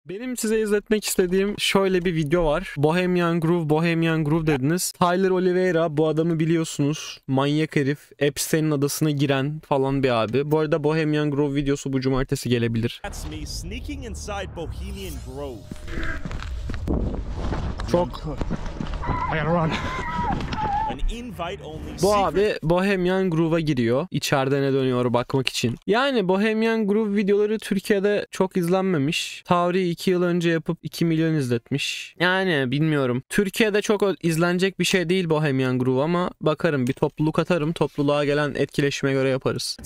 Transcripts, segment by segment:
Benim size izletmek istediğim şöyle bir video var. Bohemian Groove, Bohemian Groove dediniz. Tyler Oliveira, bu adamı biliyorsunuz. Manyak herif. Epstein'in adasına giren falan bir abi. Bu arada Bohemian Groove videosu bu cumartesi gelebilir. Çok... Bu abi Bohemian Groove'a giriyor. İçeride ne dönüyor bakmak için. Yani Bohemian Groove videoları Türkiye'de çok izlenmemiş. Tarihi 2 yıl önce yapıp 2 milyon izletmiş. Yani bilmiyorum. Türkiye'de çok izlenecek bir şey değil Bohemian Groove ama bakarım, bir topluluk atarım. Topluluğa gelen etkileşime göre yaparız.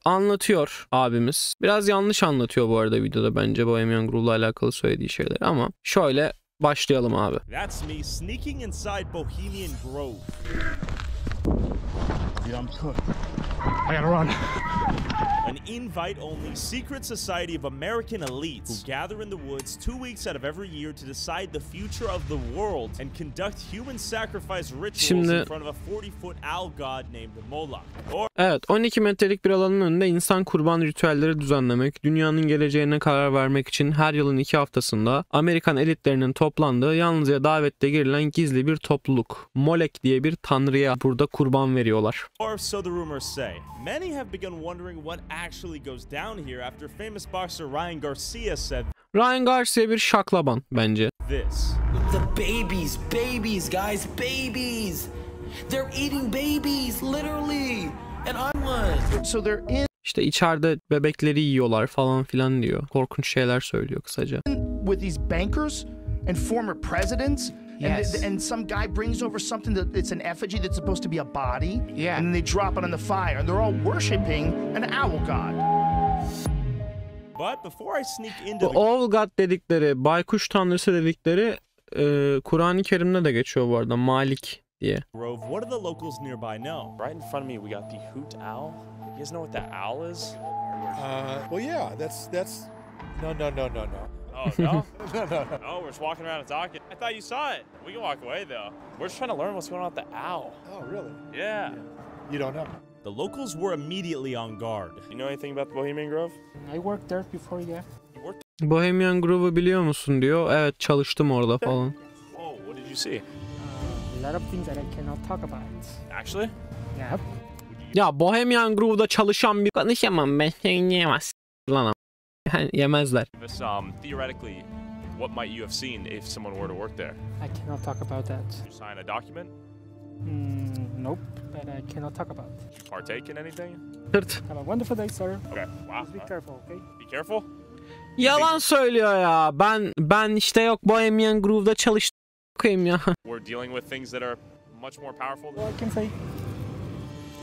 Anlatıyor abimiz. Biraz yanlış anlatıyor bu arada videoda bence Bohemian Groove'la alakalı söylediği şeyleri ama şöyle başlayalım abi. That's me sneaking inside Bohemian Grove. Yeah, I'm cooked. I gotta run. An invite-only secret society of American elites who gather in the woods 2 weeks out of every year to decide the future of the world and conduct human sacrifice rituals in front of a 40-foot owl god named Moloch. Evet, 12 metrelik bir alanın önünde insan kurban ritüelleri düzenlemek, dünyanın geleceğine karar vermek için her yılın 2 haftasında Amerikan elitlerinin toplandığı yalnızca davette girilen gizli bir topluluk. Molek diye bir tanrıya burada kurban veriyorlar. Or so the rumors say. Many have begun wondering what actually goes down here after famous boxer Ryan Garcia said. Ryan Garcia bir şaklaban bence. This. The babies, guys, babies. They're eating babies, literally. And I'm one. So they're in. İşte içeride bebekleri yiyorlar falan filan diyor. Korkunç şeyler söylüyor kısaca. With these bankers and former presidents. Yes. And some guy brings over something that it's an effigy that's supposed to be a body. Yeah. And then they drop it on the fire. And they're all worshiping an owl god. But before I sneak into Bu owl god dedikleri, baykuş tanrısı dedikleri Kur'an-ı Kerim'de de geçiyor bu arada. Malik diye. Grove, what do the locals nearby know? Right in front of me, we got the hoot owl. You guys know what the owl is? Well, yeah, that's no. Oh, no? No. Oh, we're just walking around and talking. I thought you saw it. We can walk away, though. We're just trying to learn what's going on with the owl. Oh, really? Yeah. You don't know? The locals were immediately on guard. You know anything about the Bohemian Grove? I worked there before, yeah. You worked Bohemian Grove'u biliyor musun diyor. Evet, çalıştım orada falan. Whoa, what did you see? A lot of things that I cannot talk about. Actually? Yeah. Ya Bohemian Grove'da çalışan bir konuşamam ben. Yemez. Lan yemezler. This, theoretically, what might you have seen if someone were to work there? I cannot talk about that. Did you sign a document? Nope, but I cannot talk about it. Did you partake in anything? Tırt. Have a wonderful day, sir. Okay, wow. Please be careful, okay? Be careful. Yalan söylüyor ya. Ben işte yok Bohemian Groove'da çalıştım ya. We're dealing with things that are much more powerful than... All I can say.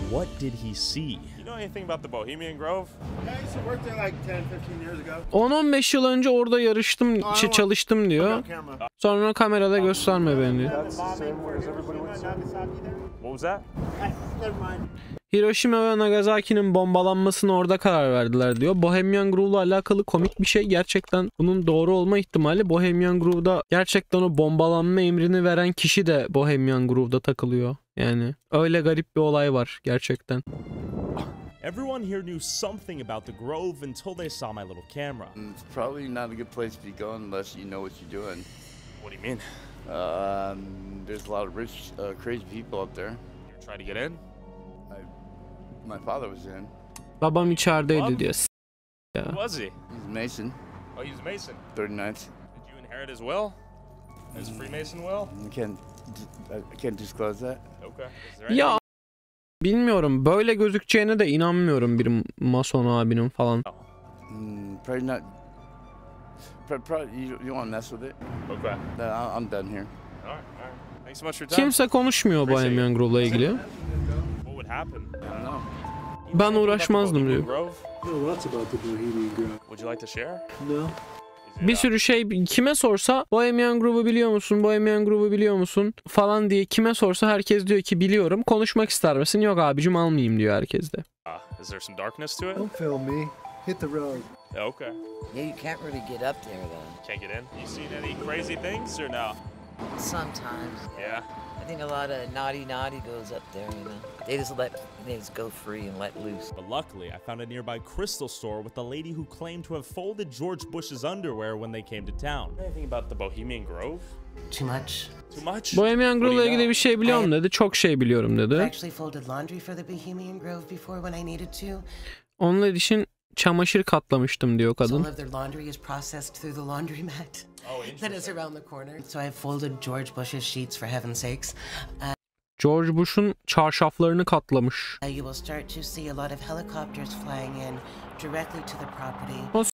What did he see? You know anything about the Bohemian Grove? Yeah, I used to work there like 10-15 years ago. 10-15 yıl önce orada yarıştım, çalıştım diyor. Sonra kamerada gösterme beni diyor. What was that? Hiroşima ve Nagasaki'nin bombalanmasına orada karar verdiler diyor. Bohemian Groove'la alakalı komik bir şey. Gerçekten bunun doğru olma ihtimali. Bohemian Groove'da gerçekten o bombalanma emrini veren kişi de Bohemian Groove'da takılıyor. Yani öyle garip bir olay var gerçekten. Everyone here knew something about the Grove until they saw my little camera. It's probably not a good place to be going unless you know what you're doing. What do you mean? There's a lot of rich, crazy people up there. You're trying to get in? My father was in. Babam içerideydi diyor. Who was he? He's a Mason. Oh, he was a Mason. 39th. Did you inherit his will? His Freemason will? I can't disclose that. Okay. Is there Ya bilmiyorum. Böyle gözükeceğine de inanmıyorum bir mason abinin falan. Probably not. Probably you want to mess with it. Okay. I'm done here. All right. Thanks so much for your time. Kimse konuşmuyor Bohemian Grove'la ilgili. What would happen? I don't know. Ben uğraşmazdım diyor. Would you like to share? No. Bir sürü şey kime sorsa Bohemian Grove'u biliyor musun? Bohemian Grove'u biliyor musun? Falan diye kime sorsa herkes diyor ki biliyorum. Konuşmak ister misin? Yok abicim almayayım diyor herkes de. Is there some darkness to it? Don't film me. Hit the road. Okay. Yeah, you can't really get up there, though. Can't get in? You seen any crazy things or no? Sometimes. Yeah. I think a lot of naughty goes up there, you know. They just go free and let loose. But luckily, I found a nearby crystal store with a lady who claimed to have folded George Bush's underwear when they came to town. Anything about the Bohemian Grove? Too much. Too much? Bohemian Grove'la ilgili bir şey biliyorum dedi. Çok şey biliyorum I dedi. actually folded laundry for the Bohemian Grove before when I needed to. Onlar için çamaşır katlamıştım diyor So kadın. all of their laundry is processed through the laundromat that is around the corner. So I folded George Bush's sheets for heaven's sakes. George Bush'un çarşaflarını katlamış. You will start to see a lot of helicopters flying in directly to the property.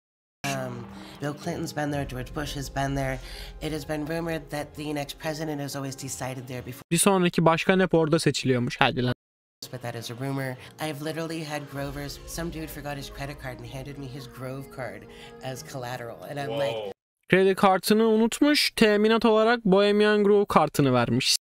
Bill Clinton's been there, George Bush has been there. It has been rumored that the next president has always decided there before. Bir sonraki başkan hep orada seçiliyormuş. Hadi lan. But that is a rumor. I've literally had Grovers. Some dude forgot his credit card and handed me his Grove card as collateral. And I'm like... Kredi kartını unutmuş, teminat olarak Bohemian Grove kartını vermiş.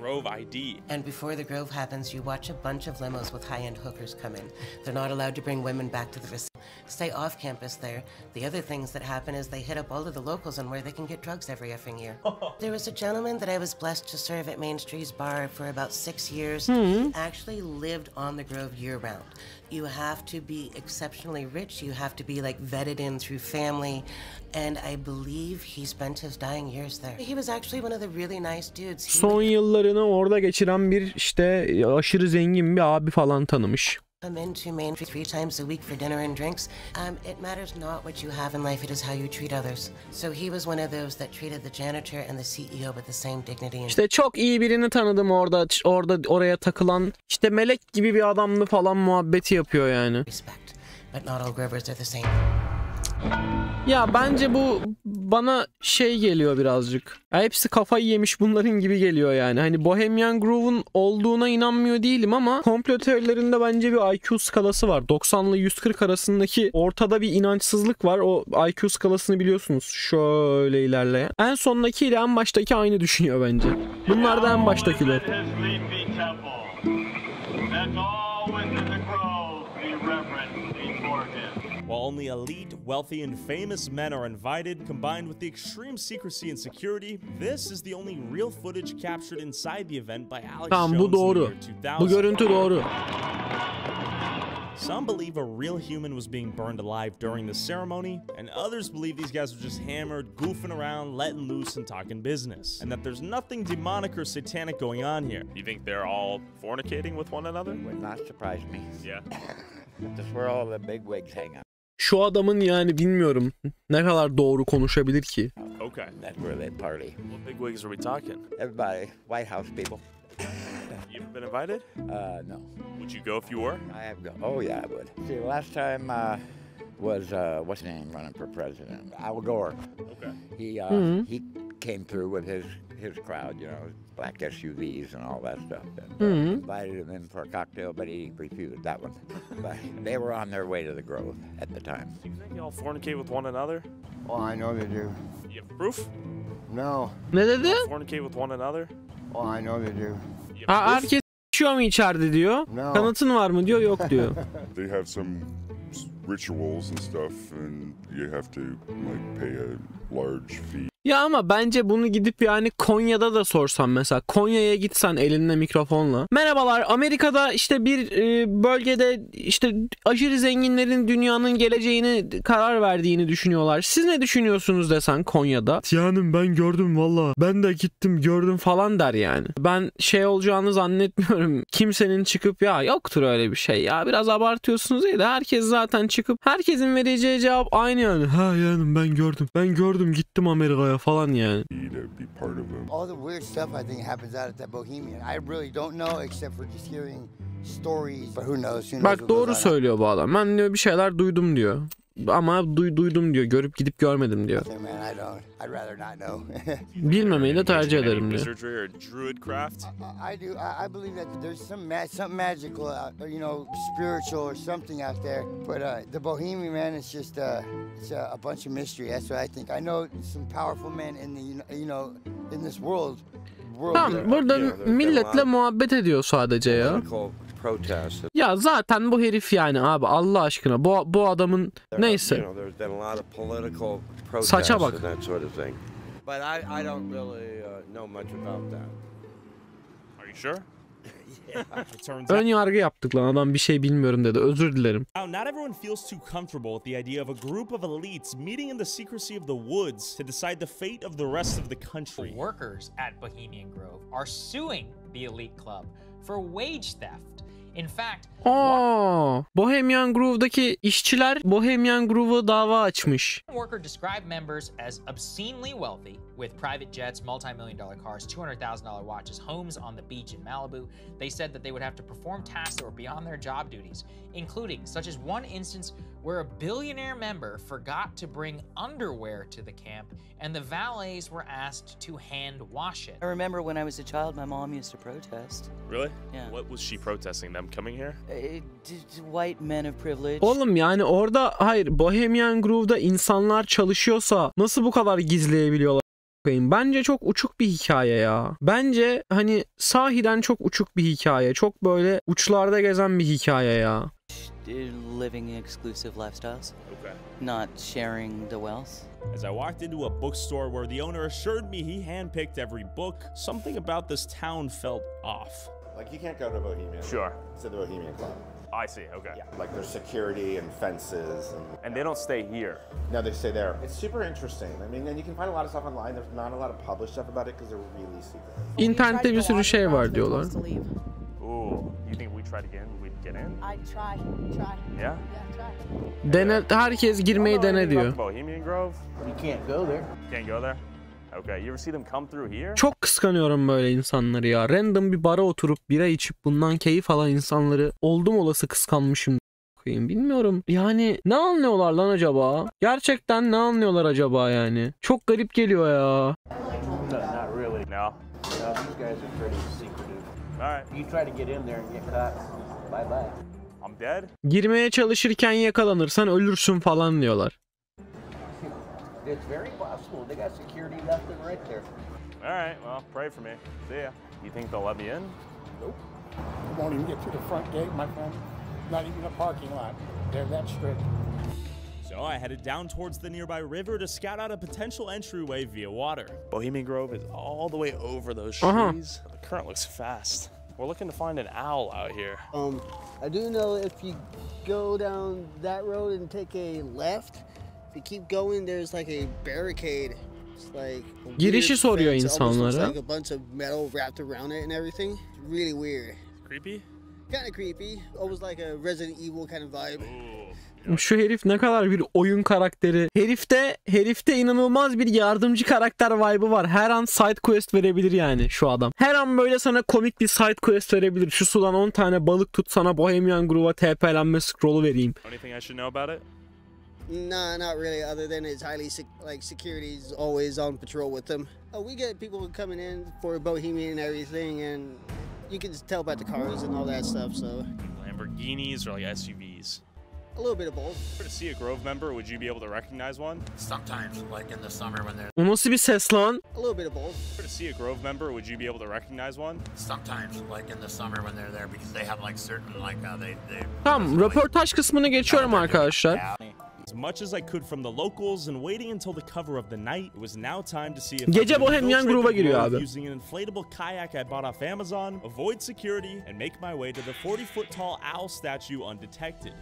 Grove ID. And before the Grove happens, you watch a bunch of limos with high-end hookers come in. They're not allowed to bring women back to the facility. Stay off campus there. The other things that happen is they hit up all of the locals on where they can get drugs every effing year. There was a gentleman that I was blessed to serve at Main Street's bar for about 6 years. He actually lived on the Grove year-round. You have to be exceptionally rich. You have to be like vetted in through family. And I believe he spent his dying years there. He was actually one of the really nice dudes. Son yıllarını orada geçiren bir işte aşırı zengin bir abi falan tanımış. Come into Main Street 3 times a week for dinner and drinks. It matters not what you have in life, it is how you treat others. So he was one of those that treated the janitor and the CEO with the same dignity. İşte çok iyi birini tanıdım oraya takılan işte melek gibi bir adamlı falan muhabbeti yapıyor yani. Respect, but not all Grovers are the same. Ya bence bu bana şey geliyor birazcık. Ya hepsi kafayı yemiş bunların gibi geliyor yani. Hani Bohemian Grove'un olduğuna inanmıyor değilim ama komplo teorilerinde bence bir IQ skalası var. 90 ile 140 arasındaki ortada bir inançsızlık var. O IQ skalasını biliyorsunuz. Şöyle ilerleyen. En sondaki ile en baştaki aynı düşünüyor bence. Bunlar da en baştakiler. While only elite, wealthy, and famous men are invited, combined with the extreme secrecy and security, this is the only real footage captured inside the event by Alex Tamam, Jones bu doğru. in the year 2000. Bu görüntü doğru. Some believe a real human was being burned alive during the ceremony, and others believe these guys were just hammered, goofing around, letting loose, and talking business. And that there's nothing demonic or satanic going on here. You think they're all fornicating with one another? Would not surprise me. Yeah. That's where all the big wigs hang out. Şu adamın yani bilmiyorum ne kadar doğru konuşabilir ki. Okay. That's where they party. What big wigs are we talking? Everybody, White House people. You've been invited? No. Would you go if you were? I have go. Oh yeah, I would. See, last time was what's his name running for president? Al Gore. Okay. He came through with his crowd, you know, black SUVs and all that stuff. And, invited him in for a cocktail, but he refused that one. But they were on their way to the Grove at the time. Do you think they all fornicate with one another? Oh, I know they do. You have proof? No. Ne dedi? Fornicate with one another? Oh, I know they do. You have Ha, proof? herkes içiyor mu içeride diyor. No. Kanıtın var mı diyor, yok diyor. They have some rituals and stuff, and you have to like pay a large fee. Ya ama bence bunu gidip yani Konya'da da sorsan, mesela Konya'ya gitsen elinde mikrofonla. Merhabalar, Amerika'da işte bir bölgede işte aşırı zenginlerin dünyanın geleceğini karar verdiğini düşünüyorlar. Siz ne düşünüyorsunuz desen Konya'da? Yani ben gördüm valla. Ben de gittim gördüm falan der yani. Ben şey olacağını zannetmiyorum. Kimsenin çıkıp ya yoktur öyle bir şey ya biraz abartıyorsunuz değil de herkes zaten çıkıp herkesin vereceği cevap aynı yani. Ha yani ben gördüm. Ben gördüm gittim Amerika'ya falan yani. All the weird stuff I think happens out at the Bohemian. I really don't know except for just hearing stories. But who knows? Bak doğru söylüyor bu adam. Ben diyor bir şeyler duydum diyor. Ama duydum diyor. Görüp gidip görmedim diyor. Bilmemeyi de tercih ederim diyor. I do. I believe that there's something magical, you know, spiritual or something out there. But the Bohemian man is just it's a bunch of mystery. That's what I think. I know some powerful men in the in this world. Tamam, burada milletle muhabbet ediyor sadece ya. Ya zaten bu herif yani abi Allah aşkına bu adamın neyse. Saça bak. But I don't really know much about that. Are you sure? Ön yargı yaptık lan, adam bir şey bilmiyorum dedi. Özür dilerim. Now, not everyone feels too comfortable with the idea of a group of elites meeting in the secrecy of the woods to decide the fate of the rest of the country. Workers at Bohemian Grove are suing the elite club for wage theft. In fact, Bohemian Grove'daki işçiler Bohemian Grove'a dava açmış. Worker described members as obscenely wealthy with private jets, multi-million-dollar cars, $200,000 watches, homes on the beach in Malibu. They said that they would have to perform tasks that were beyond their job duties, including such as one instance where a billionaire member forgot to bring underwear to the camp and the valets were asked to hand wash it. I remember when I was a child, my mom used to protest. Really? Yeah. What was she protesting? Them coming here? White men of privilege. Oğlum yani orada hayır, Bohemian Grove'da insanlar çalışıyorsa nasıl bu kadar gizleyebiliyorlar? Bence çok uçuk bir hikaye ya. Bence hani sahiden çok uçuk bir hikaye. Çok böyle uçlarda gezen bir hikaye ya. Living exclusive lifestyles. Okay. Not sharing the wealth. As I walked into a bookstore where the owner assured me he handpicked every book, something about this town felt off. Like, you can't go to Bohemian. Sure. To the Bohemian Club. I see, okay. Yeah, like there's security and fences. And they don't stay here. No, they stay there. It's super interesting. I mean, and you can find a lot of stuff online. There's not a lot of published stuff about it because they're really secret. İnternette bir sürü şey var diyorlar. Ooh, you think we try to get in? We'd get in? I'd try. Yeah? Try. Dene, herkes girmeyi dene diyor. Bohemian Grove? You can't go there. Can't go there? Okay, you ever see them come through here? Çok kıskanıyorum böyle insanları ya. Random bir bara oturup bira içip bundan keyif alan insanları oldum olası kıskanmışım. Bilmiyorum. Yani ne anlıyorlar lan acaba? Gerçekten ne anlıyorlar acaba yani? Çok garip geliyor ya. Not really. No. No, these guys are pretty secretive. All right. You try to get in there and get caught, bye bye. I'm dead. Girmeye çalışırken yakalanırsan ölürsün falan diyorlar. It's very possible. They got security left and right there. All right, well, pray for me. See ya. You think they'll let me in? Nope. You won't even get through the front gate, my friend. Not even a parking lot. They're that strict. So I headed down towards the nearby river to scout out a potential entryway via water. Bohemian Grove is all the way over those trees. The current looks fast. We're looking to find an owl out here. I do know if you go down that road and take a left, if you keep going, there's like a barricade. It's like girişi soruyor insanlara. Like a bunch of metal wrapped around it and everything. Really weird. Creepy? Kind of creepy. Almost like a Resident Evil kind of vibe. Şu herif ne kadar bir oyun karakteri. Herifte inanılmaz bir yardımcı karakter vibe'ı var. Her an side quest verebilir yani şu adam. Her an böyle sana komik bir side quest verebilir. Şu sudan 10 tane balık tut, sana Bohemian Grove'a TP'lenme scroll'u vereyim. Anything I should know about it? Nah, not really. Other than it's highly security's always on patrol with them. We get people coming in for Bohemian and everything, and you can tell about the cars and all that stuff. So Lamborghinis or like SUVs? A little bit of both. To see a Grove member, would you be able to recognize one? Sometimes, like in the summer when they're... O nasıl bir ses lan? A little bit of both. To see a Grove member, would you be able to recognize one? Sometimes, like in the summer when they're there, because they have like certain like they. Tamam, röportaj kısmını geçiyorum arkadaşlar. As much as I could from the locals and waiting until the cover of the night, it was now time to see if Gece Bohemian Grove'a giriyor abi. Using an inflatable kayak I bought off Amazon, avoid security, and make my way to the 40-foot tall owl statue undetected.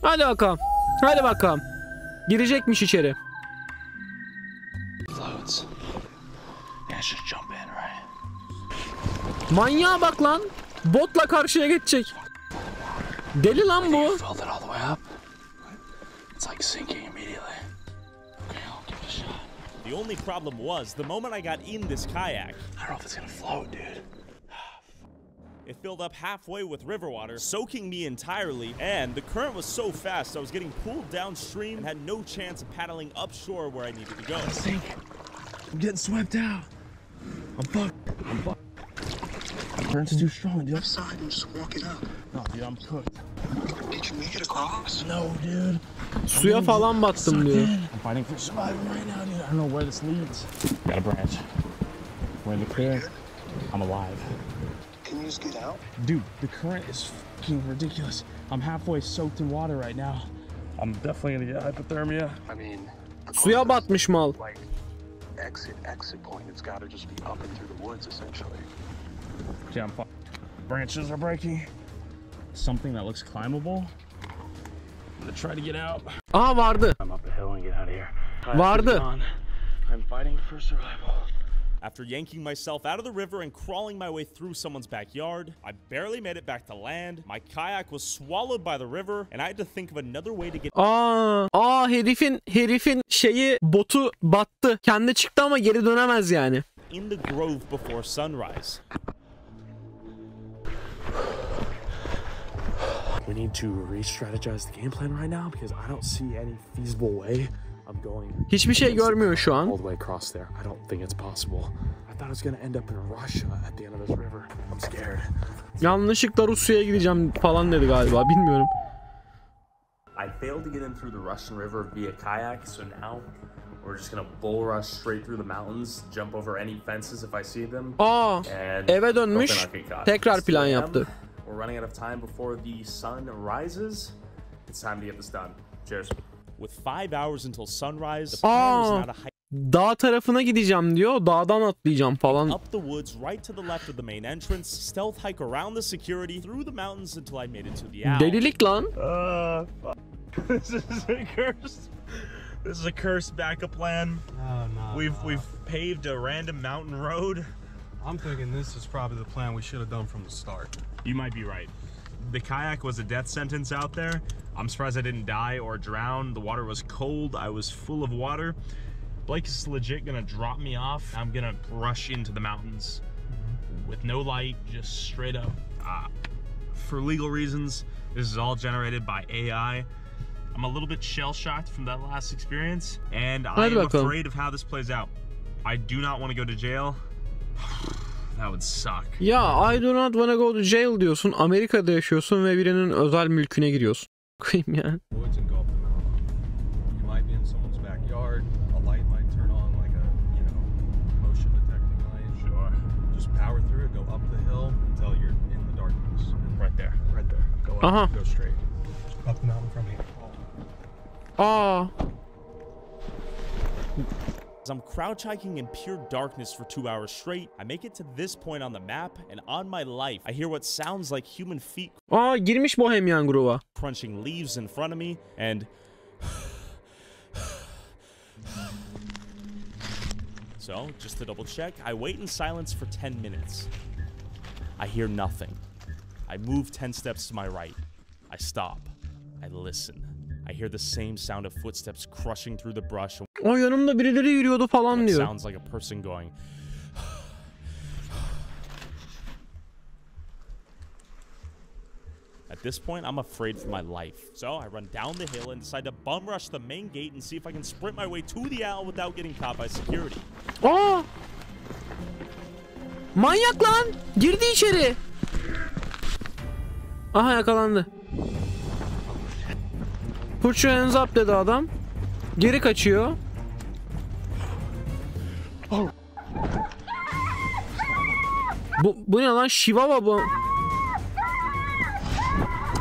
Hadi bakalım. Hadi bakalım. Girecekmiş içeri. Floats. Yeah, just jump in, right? Manyağa bak lan. Botla karşıya geçecek. Deli lan bu. Filled it all the way up. It's like sinking immediately. Okay, I'll give it a shot. The only problem was, the moment I got in this kayak, I don't know if it's gonna float, dude. It filled up halfway with river water, soaking me entirely, and the current was so fast I was getting pulled downstream and had no chance of paddling upshore where I needed to go. I'm getting swept out. I'm fucked. Current's too strong, dude. Left side and just walk it up. No, dude, I'm cooked. Did you make it across? No, dude. Suya falan battım diyor. I'm fighting for survival right now, dude. I don't know where this leads. Got a branch. We're in the clear. I'm alive. Can you just get out? Dude, the current is fucking ridiculous. I'm halfway soaked in water right now. I'm definitely gonna get hypothermia. I mean, suya batmış mal. Like exit point. It's got to just be up and through the woods essentially. See, branches are breaking. Something that looks climbable. I'm gonna try to get out. Aa vardı. I'm up the hill and get out of here. Vardı. I'm fighting for survival. After yanking myself out of the river and crawling my way through someone's backyard, I barely made it back to land. My kayak was swallowed by the river and I had to think of another way to get... Herifin şeyi, botu battı. Kendi çıktı ama geri dönemez yani. In the grove before sunrise. We need to re-strategize the game plan right now because I don't see any feasible way I'm going. Hiçbir şey görmüyor şu an. All the way across there. I don't think it's possible. I thought I was gonna end up in Russia at the end of this river. I'm scared. Yanlışlıkla Rusya'ya gideceğim falan dedi galiba. Bilmiyorum. I failed to get in through the Russian River via kayak, so now we're just gonna bull rush straight through the mountains, jump over any fences if I see them. Eve dönmüş. Tekrar plan yaptı. We're running out of time before the sun rises. It's time to get this done. Cheers. With 5 hours until sunrise, the plan was now to hike dağ tarafına gideceğim diyor. Dağdan atlayacağım falan. up the woods right to the left of the main entrance, stealth hike around the security through the mountains until I made it to the owl. Delilik lan. This is a cursed. This is a cursed backup plan. Oh no. We've paved a random mountain road. I'm thinking this is probably the plan we should have done from the start. You might be right. The kayak was a death sentence out there. I'm surprised I didn't die or drown. The water was cold. I was full of water. Blake is legit gonna drop me off. I'm gonna rush into the mountains with no light, just straight up. For legal reasons, this is all generated by AI. I'm a little bit shell-shocked from that last experience, and I am afraid of how this plays out. I do not want to go to jail. That would suck. Ya, I do not wanna go to jail diyorsun. Amerika'da yaşıyorsun ve birinin özel mülküne giriyorsun. Koyayım ya. Woods and go up the mountain. You might be in someone's backyard. A light might turn on like a, motion detecting light. Sure. Just power through it, go up the hill until you're in the darkness. Right there. Right there. Go up, go straight. Up the mountain from here. As I'm crouch hiking in pure darkness for 2 hours straight, I make it to this point on the map, and on my life, I hear what sounds like human feet girmiş Bohemian Groove'a. crunching leaves in front of me, and so, just to double check, I wait in silence for 10 minutes. I hear nothing. I move 10 steps to my right. I stop. I listen. I hear the same sound of footsteps crushing through the brush. O yanımda birileri yürüyordu falan diyor. Sounds like a person going. At this point, I'm afraid for my life. So I run down the hill and decide to bum rush the main gate and see if I can sprint my way to the owl without getting caught by security. Manyak lan! Girdi içeri. Aha, yakalandı. Put your hands up dedi adam. Geri kaçıyor. Bu ne lan? Chihuahua bu.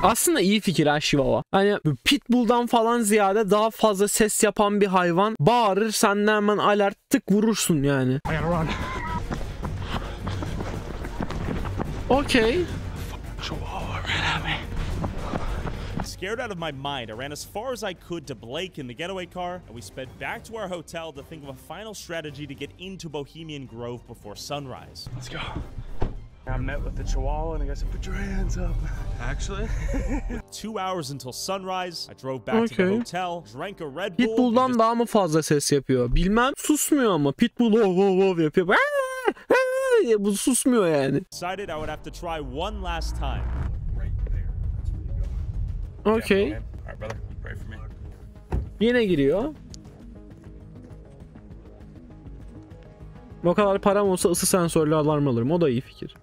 Aslında iyi fikir ha Chihuahua. Hani Pitbull'dan falan ziyade daha fazla ses yapan bir hayvan. Bağırır, sen de hemen alert tık vurursun yani. Okay. Scared out of my mind, I ran as far as I could to Blake in the getaway car, and we sped back to our hotel to think of a final strategy to get into Bohemian Grove before sunrise. Let's go. I met with the Chihuahua and the guy said, put your hands up. Actually? 2 hours until sunrise, I drove back to the hotel, drank a Red Bull. Pitbull'dan daha mı fazla ses yapıyor? Bilmem. Susmuyor ama. Pitbull ov yapıyor. Bu susmuyor yani. Decided I would have to try one last time. Okay. All right, brother. Pray for me. Yine giriyor. O kadar param olsa ısı sensörlü alarm alırım. O da iyi fikir.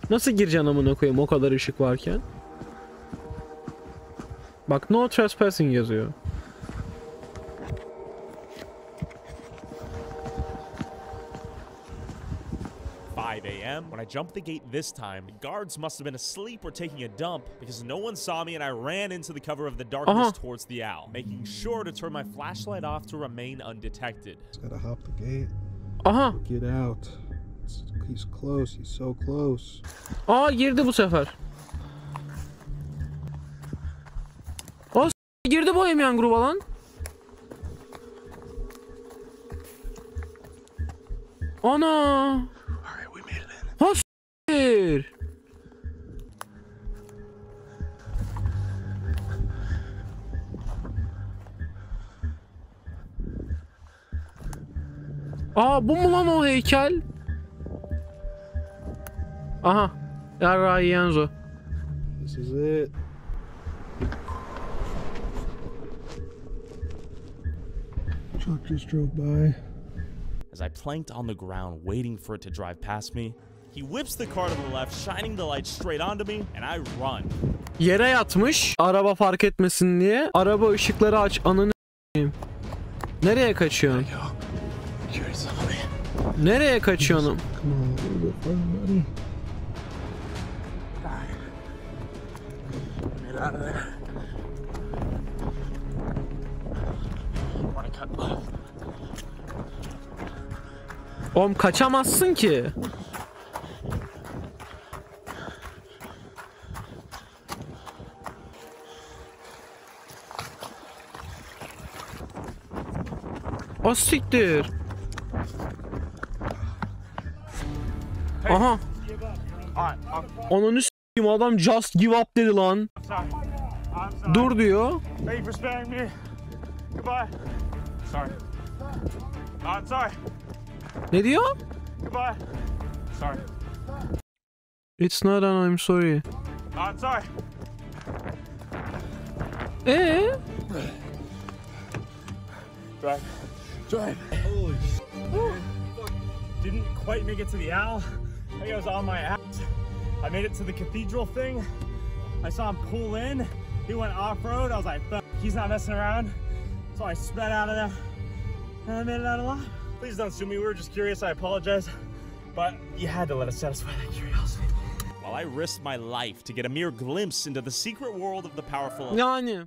Nasıl gireceksin amına koyayım o kadar ışık varken? Bak, no trespassing yazıyor. A.m. When I jumped the gate this time, the guards must have been asleep or taking a dump because no one saw me and I ran into the cover of the darkness towards the owl, making sure to turn my flashlight off to remain undetected. Just gotta hop the gate. Aha. Get out. He's close. He's so close. Aa girdi bu sefer. O girdi Bohemian gruba lan. Ana. Ha s***ir. Aa bu mu lan o heykel? Aha. Yarrağı Yenzo. This is it. Truck just drove by. As I planked on the ground waiting for it to drive past me, he whips the car to the left, shining the light straight onto me, and I run. Yere yatmış araba fark etmesin diye. Araba ışıkları aç. Ananı s**eyim. Nereye kaçıyorsun? Nereye kaçıyorsun? Oğlum kaçamazsın ki. O siktir. Aha. Onun s**eyim adam just give up dedi lan. Dur diyor. Thank you for sparing me. Goodbye. Sorry. I'm sorry. Ne diyor? Goodbye. Sorry. It's not an I'm sorry. I'm sorry. Drive. Drive. Holy shit. Didn't quite make it to the owl. I think I was on my ass. I made it to the cathedral thing. I saw him pull in. He went off-road. I was like, fuck, he's not messing around. So I sped out of there and I made it out alive. Please don't sue me. We were just curious. I apologize. But you had to let us satisfy that curiosity. While I risked my life to get a mere glimpse into the secret world of the powerful. Yani.